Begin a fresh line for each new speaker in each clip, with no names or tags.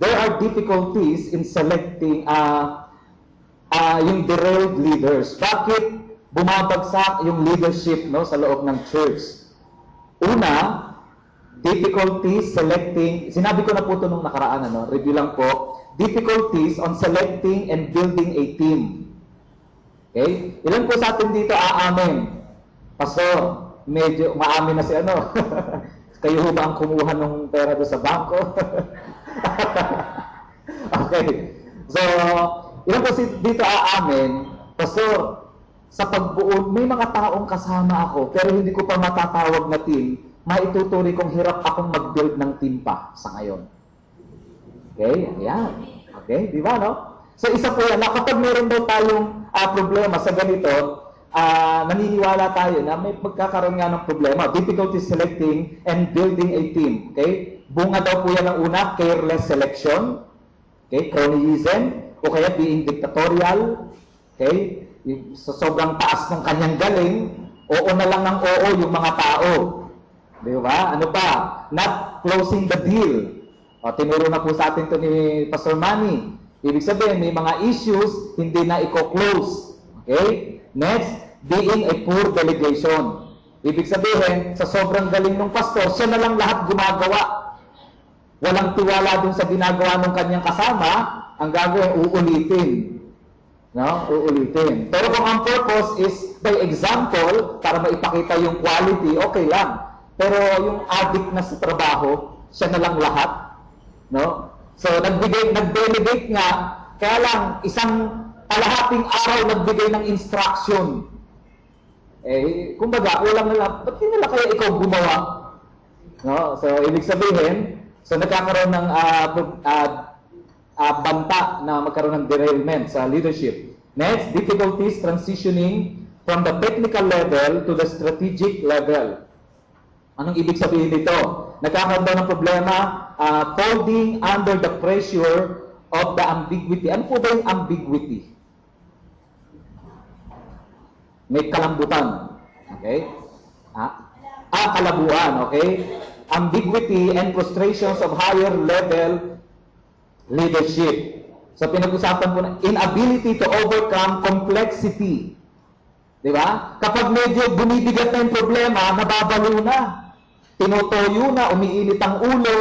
there are difficulties in selecting yung derailed leaders. Bakit bumabagsak yung leadership, no, sa loob ng church? Una, difficulties selecting, sinabi ko na po ito nung nakaraan, review lang po, difficulties on selecting and building a team. Okay? Ilan po sa atin dito aamin? Pastor, medyo maamin na si kayo ho ba ang kumuha ng pera doon sa bangko? Okay. So, ilan po dito aamin? Pastor, sa pagbuo, may mga taong kasama ako, pero hindi ko pa matatawag na team, maituturi kong hirap akong mag-build ng team pa sa ngayon. Okay? Ayan. Okay? Di ba, no? So, isa po yan, na kapag meron daw tayong problema sa ganito, naniniwala tayo na may magkakaroon nga ng problema. Difficulty selecting and building a team. Okay? Bunga daw po yan ng una, careless selection. Okay? Cronyism. O kaya being dictatorial. Okay? Sa sobrang taas ng kanyang galing, oo na lang ng oo yung mga tao. Di ba? Ano pa? Not closing the deal. Tinuro na po sa atin ito ni Pastor Manny. Ibig sabihin, may mga issues, hindi na i-close. Okay? Next, being a poor delegation. Ibig sabihin, sa sobrang galing ng pastor, siya na lang lahat gumagawa. Walang tiwala dun sa ginagawa ng kanyang kasama, ang gagawin, uulitin. No? Uulitin. Pero kung ang purpose is by example, para maipakita yung quality, okay lang. Pero yung addict na sa trabaho, siya na lang lahat. No? So, nag-delegate nga, kaya lang, isang kalahating araw nagbigay ng instruction. Kumbaga, ulang na lang, ba't hindi nila kaya ikaw gumawa? No? So, ibig sabihin, so nagkakaroon ng banta na magkaroon ng derailment sa leadership. Next, difficulties transitioning from the technical level to the strategic level. Anong ibig sabihin nito? Nagkakaroon daw ng problema, folding under the pressure of the ambiguity. Ano po ba yung ambiguity? May kalambutan. Okay? Kalabuan. Okay? Ambiguity and frustrations of higher level leadership. So, pinag-usapan po na inability to overcome complexity. Di ba? Kapag medyo bumibigat na yung problema, nababalo na. Tinutoyo na, umiinit ang ulo.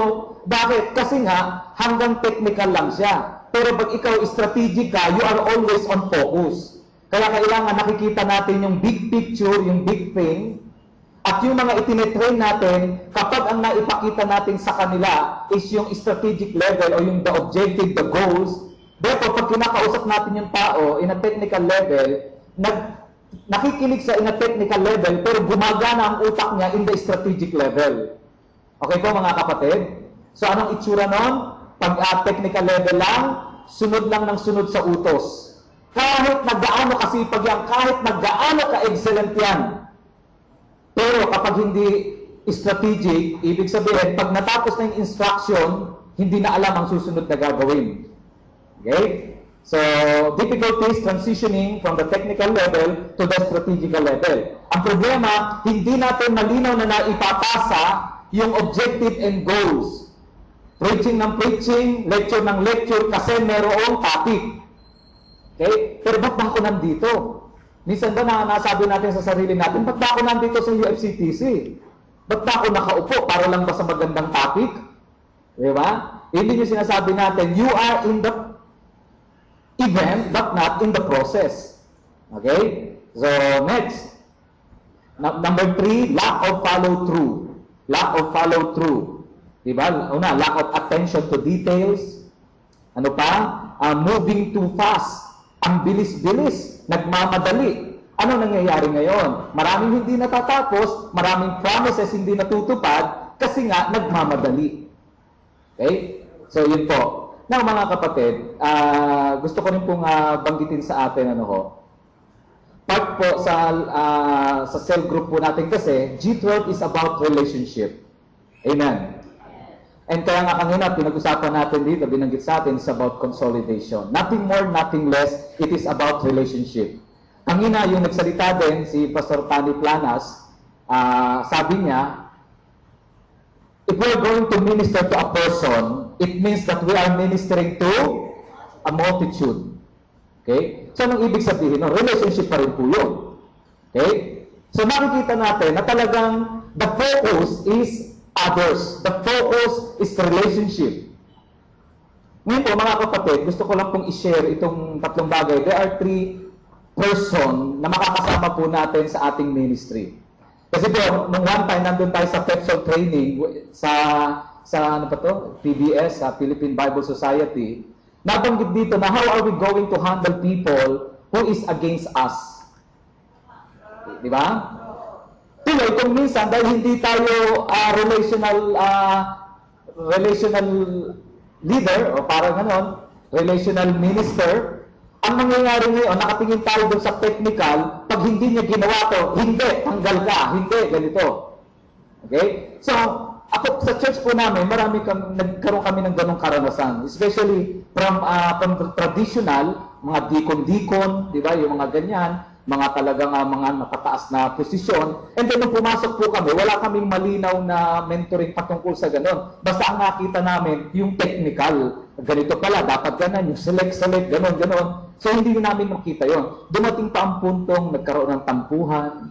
Bakit? Kasi nga, hanggang technical lang siya. Pero pag ikaw strategic ka, you are always on focus. Kaya kailangan nakikita natin yung big picture, yung big thing, at yung mga itinetrain natin, kapag ang naipakita natin sa kanila is yung strategic level o yung the objective, the goals, therefore, pag kinakausap natin yung tao in a technical level, nakikinig sa in a technical level, pero gumagana ang utak niya in the strategic level. Okay po mga kapatid? So anong itsura nun? Pag technical level lang, sunod lang ng sunod sa utos. Kahit naggaano kasipag yan, kahit naggaano ka-excellent yan. Pero kapag hindi strategic, ibig sabihin, pag natapos na yung instruction, hindi na alam ang susunod na gagawin. Okay? So, difficulties transitioning from the technical level to the strategical level. Ang problema, hindi natin malinaw na naipapasa yung objective and goals. Preaching ng preaching, lecture ng lecture, kasi merong topic. Okay? Pero ba't ba ako nandito? Minsan ba nasabi natin sa sarili natin, ba't ba ako nandito sa UFCTC? Ba't ba ako nakaupo? Para lang ba sa magandang topic? Di ba? Hindi yung sinasabi natin, you are in the event, but not in the process. Okay? So, next. Number 3, lack of follow-through. Lack of follow-through. Diba? Una, lack of attention to details. Ano pa? Moving too fast. Ang bilis-bilis. Nagmamadali. Ano nangyayari ngayon? Maraming hindi natatapos, maraming promises hindi natutupad, kasi nga, nagmamadali. Okay? So, yun po. Now, mga kapatid, gusto ko rin pong banggitin sa atin, part po sa cell group po natin kasi, G12 is about relationship. Amen. And kaya nga kanina, pinag-usapan natin dito, binanggit sa atin, is about consolidation. Nothing more, nothing less, it is about relationship. Kanina, yung nagsalita din, si Pastor Tani Planas, sabi niya, if we're going to minister to a person, It means that we are ministering to a multitude. Okay? So, anong ibig sabihin? No? Relationship pa rin po yun. Okay? So, makikita natin na talagang the focus is others. The focus is the relationship. Ngayon po, mga kapatid, gusto ko lang pong i-share itong tatlong bagay. There are 3 person na makakasama po natin sa ating ministry. Kasi po, nung one time, nandun tayo sa TEPSOL training sa ano pa to? PBS, sa Philippine Bible Society. Nabanggit dito na how are we going to handle people who is against us? Di ba? Tuloy, kung minsan, dahil hindi tayo relational leader, o parang ganon, relational minister, ang nangyayari ngayon, nakatingin tayo doon sa technical, pag hindi niya ginawa to, hindi, tanggal ka, hindi, ganito. Okay? So, ako, sa church po namin, nagkaroon kami ng ganong karanasan. Especially from traditional, mga deacon-deacon, di ba, yung mga ganyan, mga talagang mga nakataas na posisyon. And then, nung pumasok po kami, wala kaming malinaw na mentoring patungkol sa ganon. Basta ang nakita namin, yung technical, ganito pala, dapat ganon, yung select, ganon. So, hindi namin makita yon. Dumating pa ang puntong nagkaroon ng tampuhan,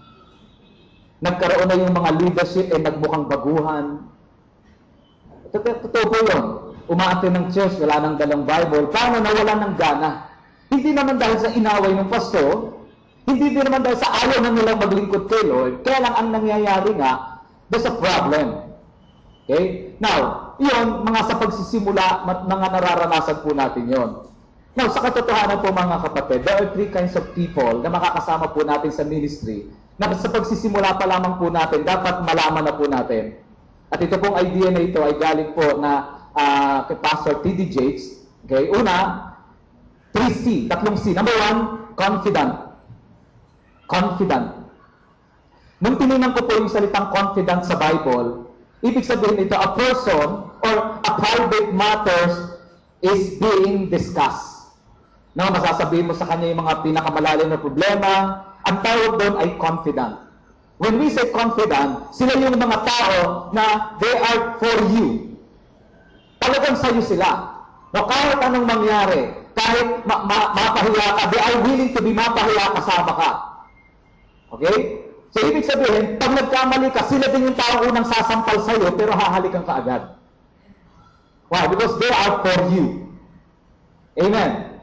nagkaroon na yung mga leadership nagmukhang baguhan. Totoo po yun. Umaate ng church, wala nang dalang Bible. Paano nawala ng gana? Hindi naman dahil sa inaway ng pastor, hindi din naman dahil sa ayaw na nilang maglingkod kay Lord, kaya lang ang nangyayari nga, there's a problem. Okay? Now, yun, mga sa pagsisimula, mga nararanasan po natin yon. Now, sa katotohanan po mga kapatid, there are 3 kinds of people na makakasama po natin sa ministry na sa pagsisimula pa lamang po natin, dapat malaman na po natin. At ito pong idea na ito ay galing po na kay Pastor T.D. Jakes. Okay? Una, 3C, 3C. Number 1, confident. Confident. Nung tinignan ko po yung salitang confident sa Bible, ibig sabihin ito, a person or a private matters is being discussed. No, masasabihin mo sa kanya yung mga pinakamalalim na problema. Ang tawag doon ay confident. When we say confident, sila yung mga tao na they are for you. Talagang sa'yo sila. No, kahit anong mangyari, kahit mapahiya ka, they are willing to be mapahiya kasama ka. Okay? So, ibig sabihin, pag nagkamali ka, sila din yung tao unang sasampal sa'yo, pero hahalikan ka agad. Why? Because they are for you. Amen.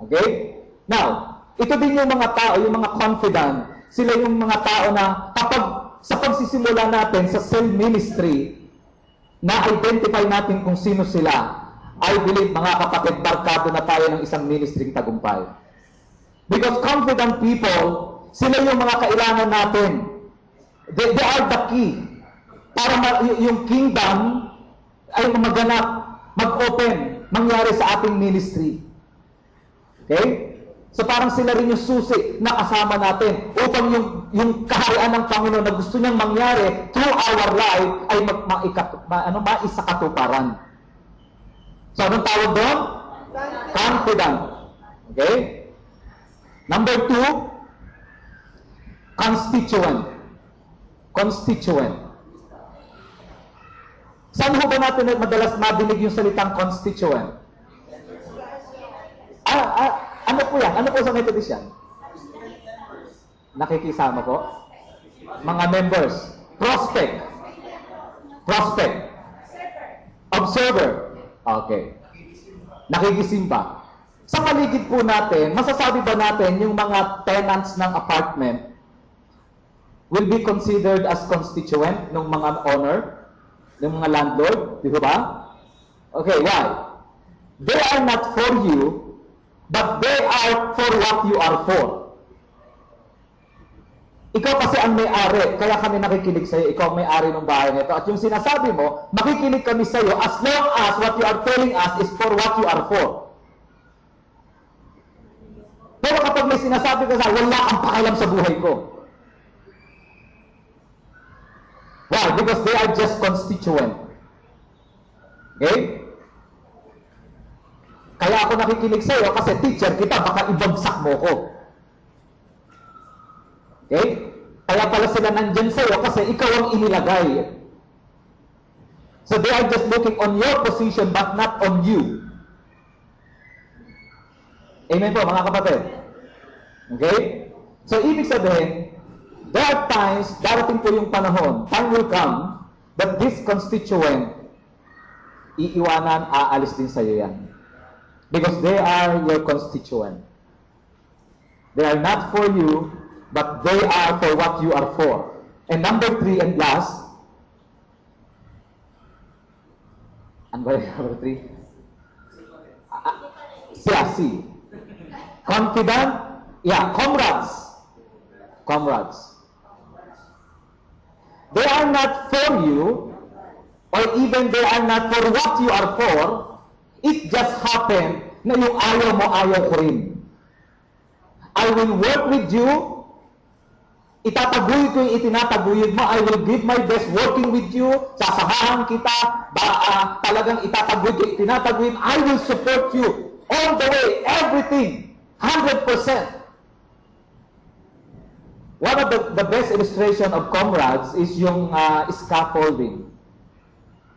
Okay? Now, ito din yung mga tao, yung mga confident, sila yung mga tao na kapag sa pagsisimula natin sa cell ministry, na-identify natin kung sino sila, I believe, mga kapatid, barkado na tayo ng isang ministry tagumpay. Because confident people, sila yung mga kailangan natin. They are the key. Para yung kingdom ay maganap, mag-open, mangyari sa ating ministry. Okay? So parang sila rin yung susi na kasama natin upang yung kaharian ng Panginoon na gusto niyang mangyari through our life ay maisakatuparan. So anong tawag doon? Confident. Okay? Number 2, constituent. Constituent. Saan ho ba natin madalas madinig yung salitang constituent? Ano po yan? Ano po sa Methodist yan? Nakikisama po? Mga members. Prospect. Prospect. Observer. Okay. Nakikisimba. Sa paligid po natin, masasabi ba natin yung mga tenants ng apartment will be considered as constituent ng mga owner, ng mga landlord? Di ba? Okay, why? They are not for you, but they are for what you are for. Ikaw kasi ang may-ari, kaya kami nakikinig sa'yo, ikaw ang may-ari ng bahay nito. At yung sinasabi mo, makikinig kami sa'yo as long as what you are telling us is for what you are for. Pero kapag may sinasabi ka sa, wala kang pakialam sa buhay ko. Why? Because they are just constituent. Okay? Kaya ako nakikinig sa iyo kasi teacher kita, baka ibagsak mo ko. Okay? Kaya pala sila nandyan sa iyo kasi ikaw ang inilagay. So they are just looking on your position but not on you. Amen po mga kapatid. Okay? So ibig sabihin, there are times, darating po yung panahon, time will come, that this constituent, iiwanan, aalis din sa'yo yan. Because they are your constituent. They are not for you, but they are for what you are for. And number 3 and last, ano ba yung number 3? C. Confident, comrades. Comrades. They are not for you, or even they are not for what you are for. It just happened na yung ayaw mo, ayaw ko rin. I will work with you. Itataguyod ko yung itinataguyod mo. I will give my best working with you. Sasabahan kita. Talagang itataguyod ko yung itinataguyod. I will support you all the way, everything. 100%. One of the best illustration of comrades is yung scaffolding.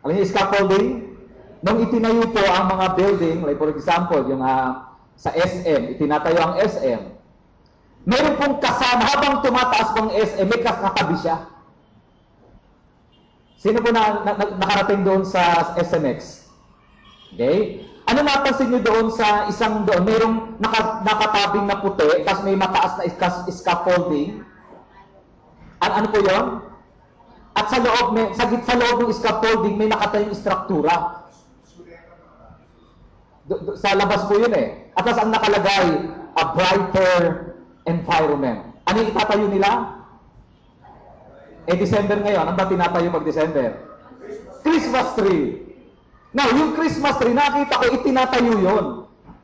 Alam niyo scaffolding? Nung itinayo po ang mga building, like for example, yung sa SM, itinatayo ang SM, meron pong kasama, habang tumataas pong SM, may katabi siya. Sino po nakarating doon sa SMX? Okay? Ano napansin nyo doon sa isang doon? Merong nakatabing na puti, tapos may mataas na scaffolding. Ano po yun? At sa loob, sa loob ng scaffolding, may nakatayong struktura. Sa labas po yun eh. At tapos ang nakalagay, a brighter environment. Ano yung itatayo nila? December ngayon. Ano ba tinatayo pag December? Christmas tree. Now, yung Christmas tree, nakita ko, itinatayo yun.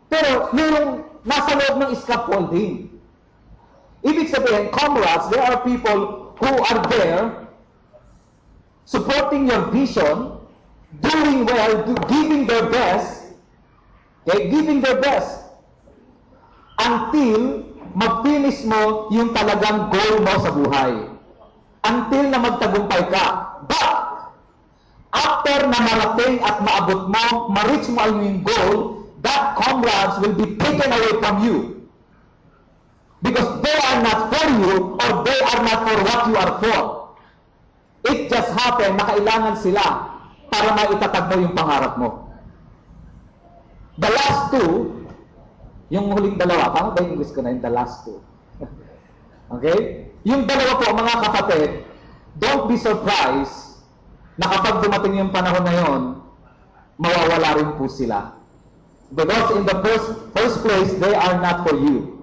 Pero, mayroong nasa loob ng scaffolding. Ibig sabihin, comrades, there are people who are there supporting your vision, doing well, giving their best, giving their best, until mag-finish mo yung talagang goal mo sa buhay. Until na magtagumpay ka. But, after na marating at maabot mo, ma-reach mo ang yung goal, that comrades will be taken away from you. Because they are not for you, or they are not for what you are for. It just happened na kailangan sila para maitatag mo yung pangarap mo. The last two, yung huling dalawa, tama ba yung English ko na yung the last two? Okay? Yung dalawa po, mga kapatid, don't be surprised na kapag dumating yung panahon na yon, mawawala rin po sila. Because in the first place, they are not for you.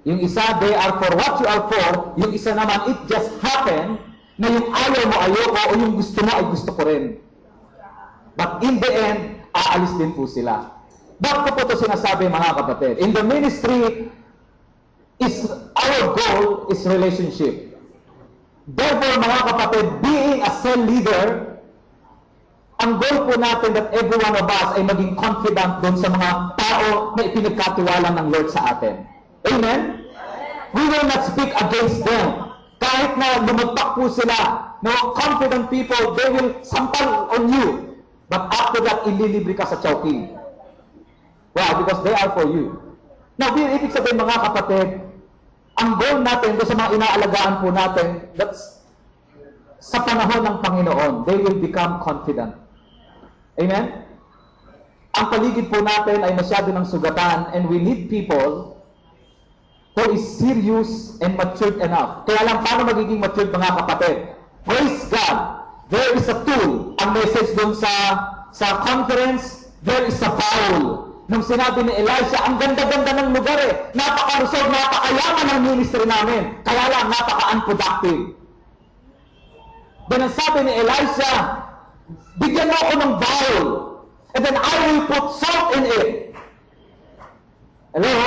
Yung isa, they are for what you are for. Yung isa naman, it just happened na yung ayaw mo, ayoko, o yung gusto mo, ay gusto ko rin. But in the end, aalis din po sila. Bakit ko po ito sinasabi, mga kapatid? In the ministry, our goal is relationship. Therefore, mga kapatid, being a cell leader, ang goal po natin that every one of us ay maging confident doon sa mga tao na ipinagkatiwala ng Lord sa atin. Amen? We will not speak against them. Kahit na lumagpak po sila, no, confident people, they will sampal on you. But after that, ililibre ka sa chowking. Why? Because they are for you. Now, ibig sabihin mga kapatid, ang goal natin, doon sa mga inaalagaan po natin, that's sa panahon ng Panginoon, they will become confident. Amen? Ang paligid po natin ay masyado ng sugatan, and we need people who is serious and matured enough. Kaya lang, paano magiging matured mga kapatid? Praise God! There is a tool. Ang message doon sa conference, there is a foul. Nung sinabi ni Elisha, ang ganda-ganda ng lugar eh. Napaka-resolve, napakayaman ng ministry namin. Kaya lang, napaka-unproductive. Then ang sabi ni Elisha, bigyan mo ako ng bowl, and then I will put salt in it. Hello?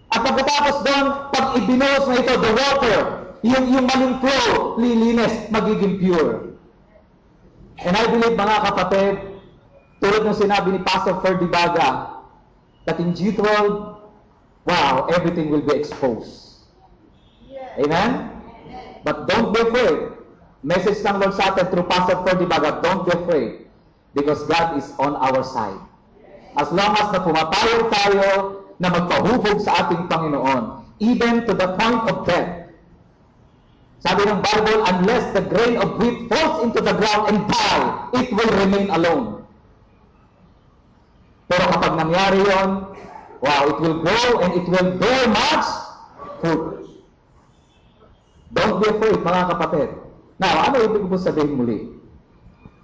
At pagkatapos doon, pag ibinuhos na ito, the water, yung maling flow, lilinis, magiging pure. And I believe, mga kapatid, tulad ng sinabi ni Pastor Ferdy Baga, that in G12, wow, everything will be exposed. Amen? But don't be afraid. message ng Lord sa atin through Pastor Ferdy Bagat, don't be afraid because God is on our side. As long as na pumapayag tayo na magpahubog sa ating Panginoon, even to the point of death. Sabi ng Bible, unless the grain of wheat falls into the ground and die, it will remain alone. Pero kapag nangyari yon, wow, it will grow and it will bear much fruit. Don't be afraid, mga kapatid. Now, ano ibig ko sabihin muli?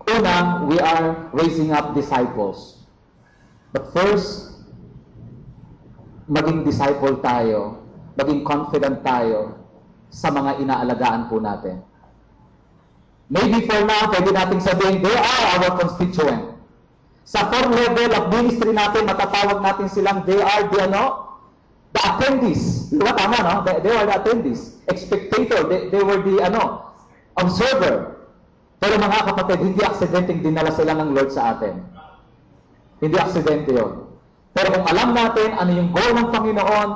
Una, we are raising up disciples. But first, maging disciple tayo, maging confident tayo sa mga inaalagaan po natin. Maybe for now, pwede natin sabihin, they are our constituent. Sa 4 level of ministry natin, matatawag natin silang they are the attendees. Diba tama, no? They were the attendees. Spectator, they were the observer. Pero mga kapatid, hindi aksidenteng dinala sila ng Lord sa atin. Hindi aksidente yun. Pero kung alam natin ano yung goal ng Panginoon,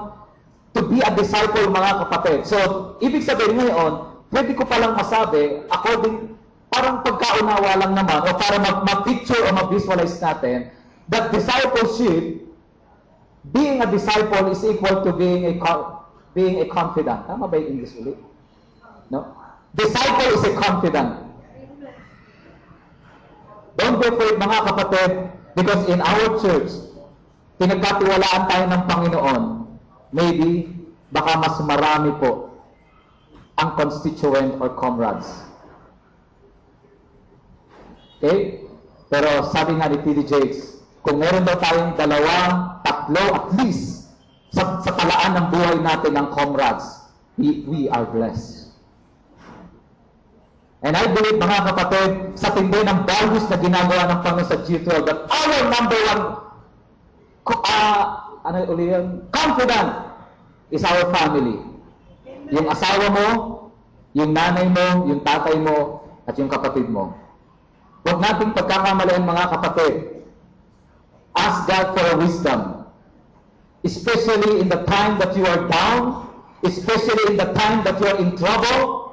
to be a disciple, mga kapatid. So, ibig sabihin ngayon, pwede ko palang masabi, according, parang pagkaunawa lang naman, o para mag-picture o mag-visualize natin, that discipleship, being a disciple is equal to being a confidant. Tama ba yung English ulit? No? Disciple is a confidant. Don't be afraid, mga kapatid, because in our church, pinagkatiwalaan tayo ng Panginoon. Maybe, baka mas marami po ang constituent or comrades. Okay? Pero sabi nga ni T.D. Jakes, kung meron daw tayong 2, 3 at least, sa talaan ng buhay natin ng comrades, we are blessed. And I believe, mga kapatid, sa tindi ng values na ginagawa ng Panginoon sa G12, that our number 1 confident is our family. Yung asawa mo, yung nanay mo, yung tatay mo, at yung kapatid mo. Huwag nating pagkakamalian, mga kapatid. Ask God for wisdom. Especially in the time that you are down, especially in the time that you are in trouble,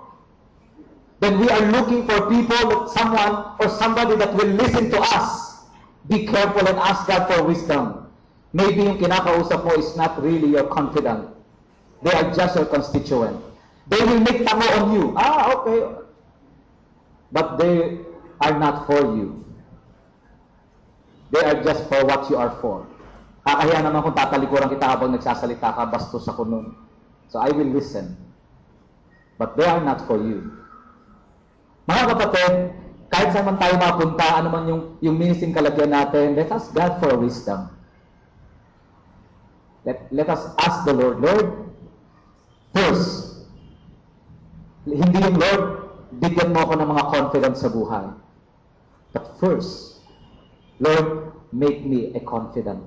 then we are looking for people, someone or somebody that will listen to us. Be careful and ask God for wisdom. Maybe yung kinakausap mo is not really your confidant. They are just your constituent. They will make tango on you. Okay. But they are not for you. They are just for what you are for. Kakahiya naman kung tatalikuran kita habang nagsasalita ka, bastos ako nun. So I will listen. But they are not for you. Mga kapatid, kahit saan man tayo mapunta, ano man yung ministing kalagyan natin, let us God for wisdom. Let us ask the Lord, first, hindi yung Lord, bigyan mo ako ng mga confidence sa buhay. But first, Lord, make me a confidant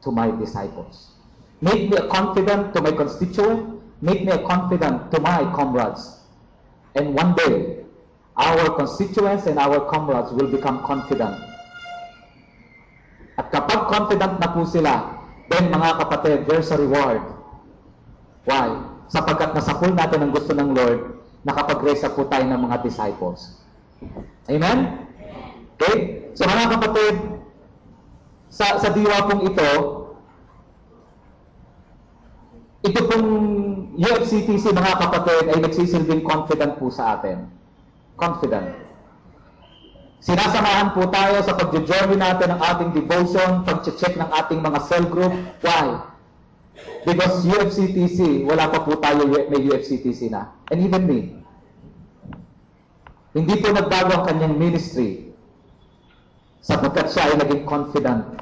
to my disciples. Make me a confidant to my constituent. Make me a confidant to my comrades. And one day, our constituents and our comrades will become confident. At kapag confident na po sila, then mga kapatid, there's a reward. Why? Sapagkat nasapul natin ang gusto ng Lord, nakapag-raise up po tayo ng mga disciples. Amen? Okay? So mga kapatid, sa diwa pong ito pong UFCTC, mga kapatid, ay nagsisilbing confident po sa atin. Confident. Sinasamahan po tayo sa pag-journey natin ng ating devotion, pag-check ng ating mga cell group. Why? Because UFCTC, wala pa po tayo may UFCTC na. And even me. Hindi po nagbago ang kanyang ministry sapagkat siya ay naging confident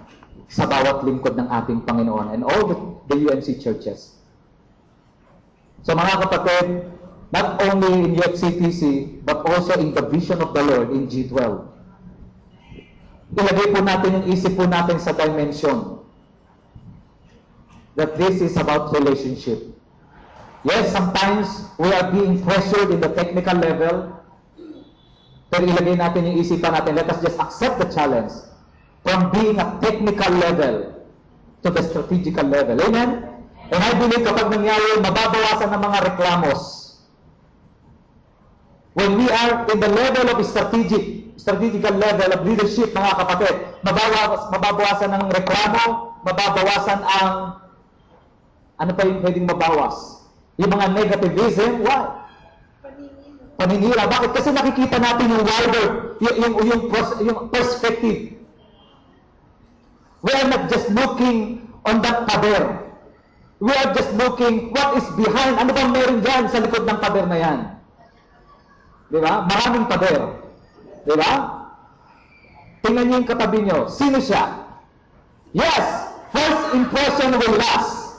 sa bawat lingkod ng ating Panginoon and all the UNC churches. So mga kapatid, not only in UFCTC, but also in the vision of the Lord in G12. Ilagay po natin yung isip po natin sa dimension that this is about relationship. Yes, sometimes we are being pressured in the technical level, pero ilagay natin yung isipan natin, let us just accept the challenge from being a technical level to the strategical level. Amen? And I believe kapag nangyari, mababawasan ng mga reklamos. When we are in the level of strategical level of leadership, mga kapatid, mababawasan ang reklamo, mababawasan ang, ano pa yung pwedeng mabawas? Yung mga negativism, why? Paninira. Bakit? Kasi nakikita natin yung wider, yung perspective. We are not just looking on that pader. We are just looking what is behind. Ano bang meron dyan sa likod ng pader na yan? Di ba? Maraming pader. Di ba? Tingnan niyo yung katabi niyo. Sino siya? Yes! First impression will last.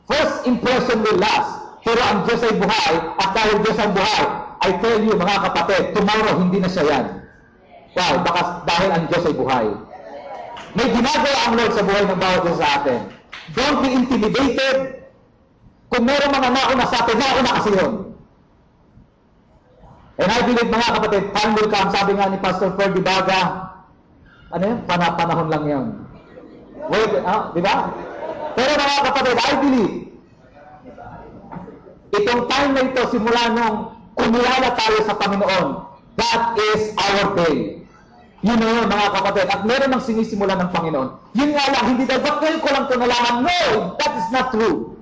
First impression will last. Pero ang Diyos ay buhay, at dahil Diyos ang buhay, I tell you, mga kapatid, tomorrow hindi na siya yan. Why? Dahil ang Diyos ay buhay. May ginagawa ang Lord sa buhay ng bawat isa sa atin. Don't be intimidated. Kung meron mga nauna sa atin, nauna kasi yun. And I believe, mga kapatid, time will come. Sabi nga ni Pastor Ferdy Baga, ano yun? Panahon lang yun. Wait, di ba? Pero mga kapatid, I believe, itong time na ito, simula nung kumilala tayo sa Panginoon, that is our day. Yun na yun, mga kapatid. At meron ng sinisimula ng Panginoon. Yun nga lang, hindi dahil, ba't ngayon ko lang ito nalaman? No, that is not true.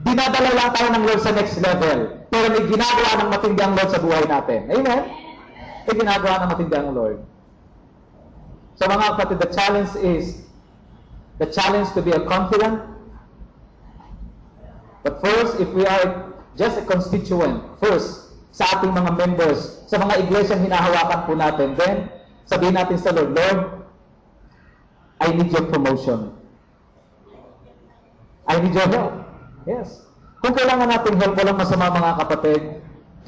Dinadala lang tayo ng Lord sa next level. Pero may ginagawa ng matindi ang Lord sa buhay natin. Amen? May ginagawa ng matindi ang Lord. So mga kapatid, the challenge to be a confident. But first, if we are just a constituent, first, sa ating mga members, sa mga iglesyang hinahawakan po natin, then, sabihin natin sa Lord, Lord, I need your promotion. I need your help. Yes. Kung kailangan natin help, walang masama, mga kapatid,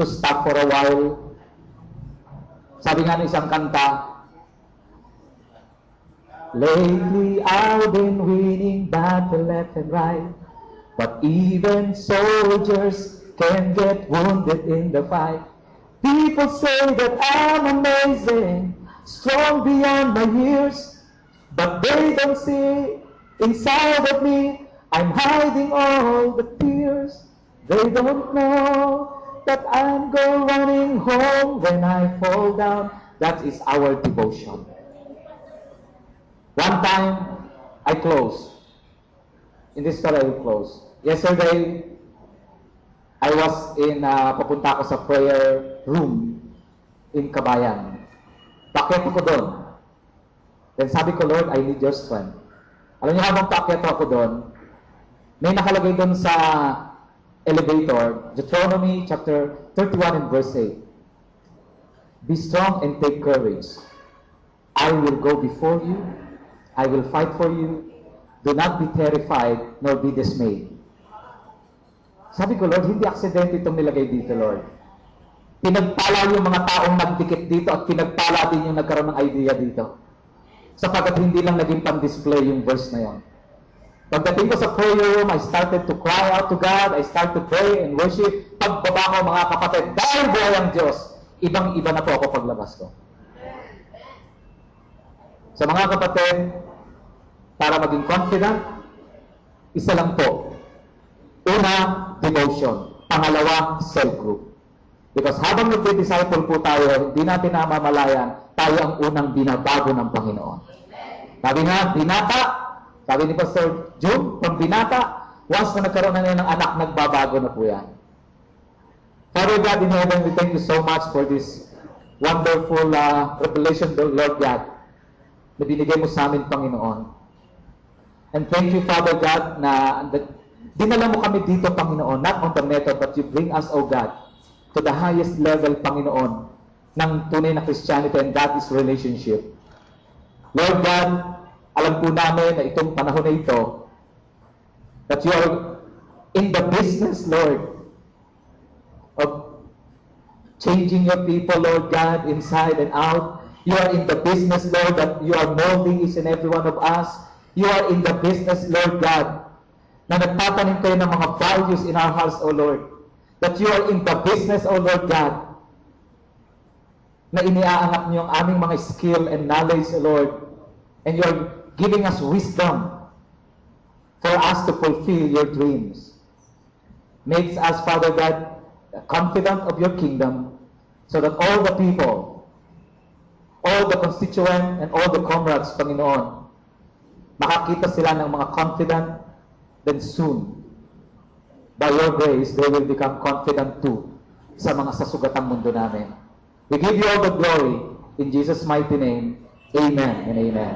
to stop for a while. Sabi nga ng isang kanta, lately I've been winning battle left and right, but even soldiers can get wounded in the fight. People say that I'm amazing, strong beyond my years, but they don't see inside of me, I'm hiding all the tears. They don't know that I'm going running home when I fall down. That is our devotion. One time, I close. In this story, I will close. Yesterday, I was papunta ako sa prayer room in Kabayan. Paakyat ko doon. Then sabi ko, Lord, I need your strength. Alam niyo, habang paakyat ako doon, may nakalagay doon sa elevator, Deuteronomy chapter 31 and verse 8. Be strong and take courage. I will go before you. I will fight for you. Do not be terrified, nor be dismayed. Sabi ko, Lord, hindi aksidente itong nilagay dito, Lord. Pinagpala yung mga taong nagdikit dito at pinagpala din yung nagkaroon ng idea dito. Sapagkat hindi lang naging pan-display yung verse na yon. Pagdating ko sa prayer room, I started to cry out to God. I started to pray and worship. Pagbaba ko, mga kapatid, dahil buhay ang Diyos, ibang-iba na po ako paglabas ko. So mga kapatid, para maging confident, isa lang po. Una, devotion. Pangalawa, cell group. Because habang nagdi-disciple po tayo, hindi natin namamalayan, tayo ang unang binabago ng Panginoon. Sabi nga, binata, sabi ni Pastor June, kung binata, once na nagkaroon na ng anak, nagbabago na po yan. Father God in heaven, we thank you so much for this wonderful revelation, Lord God, na binigay mo sa amin, Panginoon. And thank you, Father God, na dinala mo kami dito, Panginoon, not on the method, but you bring us, O God, to the highest level, Panginoon, ng tunay na Christianity, and that is relationship. Lord God, alam po namin na itong panahon na ito, that you are in the business, Lord, of changing your people, Lord God, inside and out. You are in the business, Lord, that you are molding each and every one of us. You are in the business, Lord God, na nagtatanim kayo ng mga values in our hearts, O Lord. That you are in the business, O Lord God, na iniaangat niyo ang aming mga skill and knowledge, O Lord. And you are giving us wisdom for us to fulfill your dreams. makes us, Father God, confident of your kingdom, so that all the people, all the constituent, and all the comrades, Panginoon, makakita sila ng mga confident, then soon, by your grace, they will become confident too sa mga sasugatang mundo namin. We give you all the glory in Jesus' mighty name. Amen and amen.